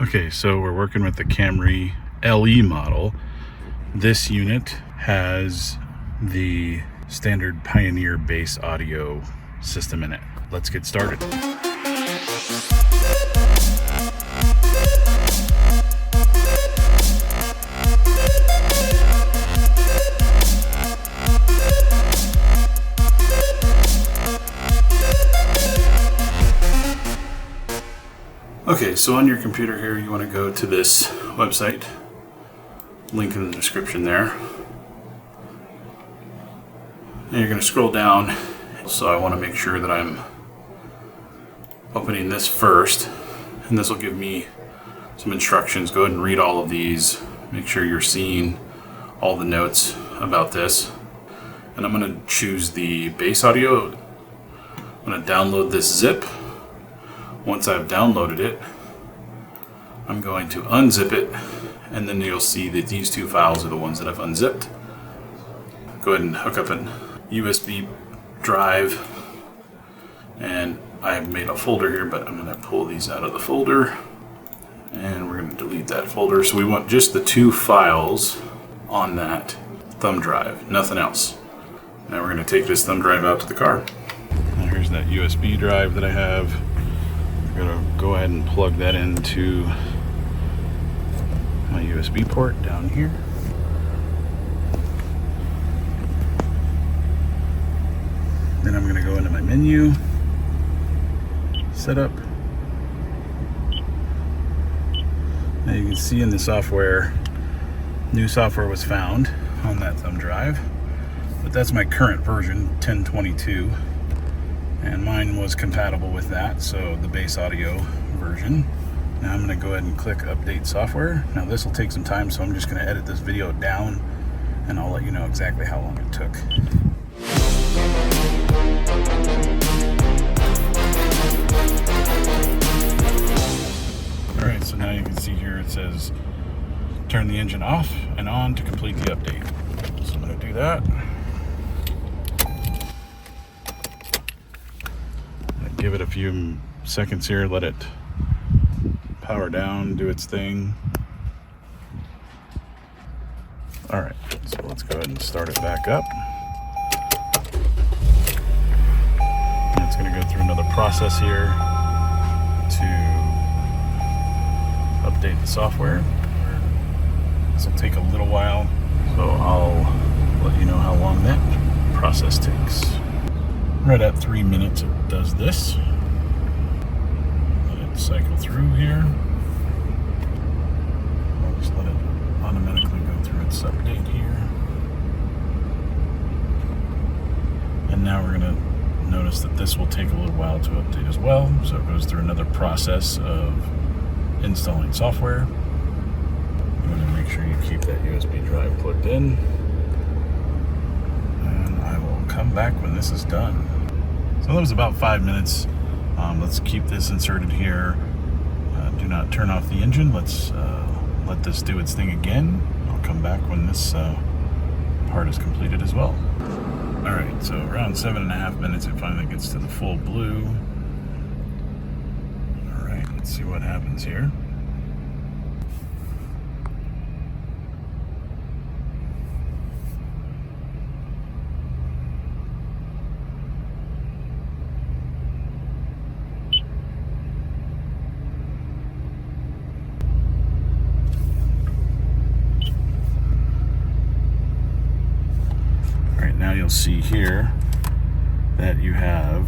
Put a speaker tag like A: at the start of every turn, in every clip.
A: Okay, so we're working with the Camry LE model. This unit has the standard Pioneer bass audio system in it. Let's get started. Okay, so on your computer here, you want to go to this website, link in the description there. And you're going to scroll down. So I want to make sure that I'm opening this first, and this will give me some instructions. Go ahead and read all of these. Make sure you're seeing all the notes about this. And I'm going to choose the bass audio. I'm going to download this zip. Once I've downloaded it, I'm going to unzip it, and then you'll see that these two files are the ones that I've unzipped. Go ahead and hook up an USB drive, and I've made a folder here, but I'm going to pull these out of the folder, and we're going to delete that folder. So we want just the two files on that thumb drive, nothing else. Now we're going to take this thumb drive out to the car. Now here's that USB drive that I have. I'm going to go ahead and plug that into my USB port down here. Then I'm going to go into my menu, setup. Now you can see in the software, new software was found on that thumb drive, but that's my current version, 1022. And mine was compatible with that, so the bass audio version. Now I'm going to go ahead and click update software. Now this will take some time, so I'm just going to edit this video down, and I'll let you know exactly how long it took. Alright, so now you can see here it says turn the engine off and on to complete the update. So I'm going to do that. Give it a few seconds here, let it power down, do its thing. All right, so let's go ahead and start it back up. And it's going to go through another process here to update the software. This will take a little while, so I'll let you know how long that process takes. Right at 3 minutes it does this. Let it cycle through here. I'll just let it automatically go through its update here. And now we're going to notice that this will take a little while to update as well. So it goes through another process of installing software. You want to make sure you keep that USB drive plugged in. And I will come back when this is done. So that was about 5 minutes. Let's keep this inserted here. Do not turn off the engine. Let's let this do its thing again. I'll come back when this part is completed as well. All right, so around 7.5 minutes, it finally gets to the full blue. All right, let's see what happens here. Now you'll see here that you have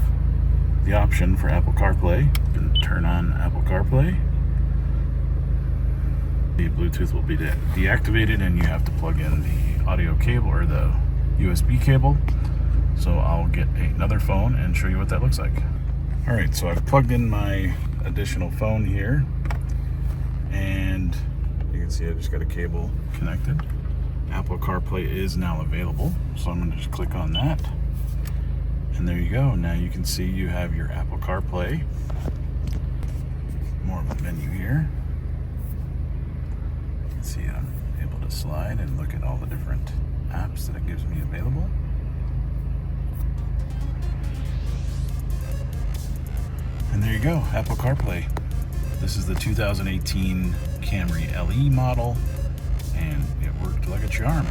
A: the option for Apple CarPlay. And turn on Apple CarPlay. The Bluetooth will be deactivated, and you have to plug in the audio cable or the USB cable. So I'll get another phone and show you what that looks like. Alright, so I've plugged in my additional phone here, and you can see I just got a cable connected. Apple CarPlay is now available, so I'm going to just click on that, and there you go. Now you can see you have your Apple CarPlay. More of a menu here. You can see I'm able to slide and look at all the different apps that it gives me available. And there you go, Apple CarPlay. This is the 2018 Camry LE model, and it worked like a charm.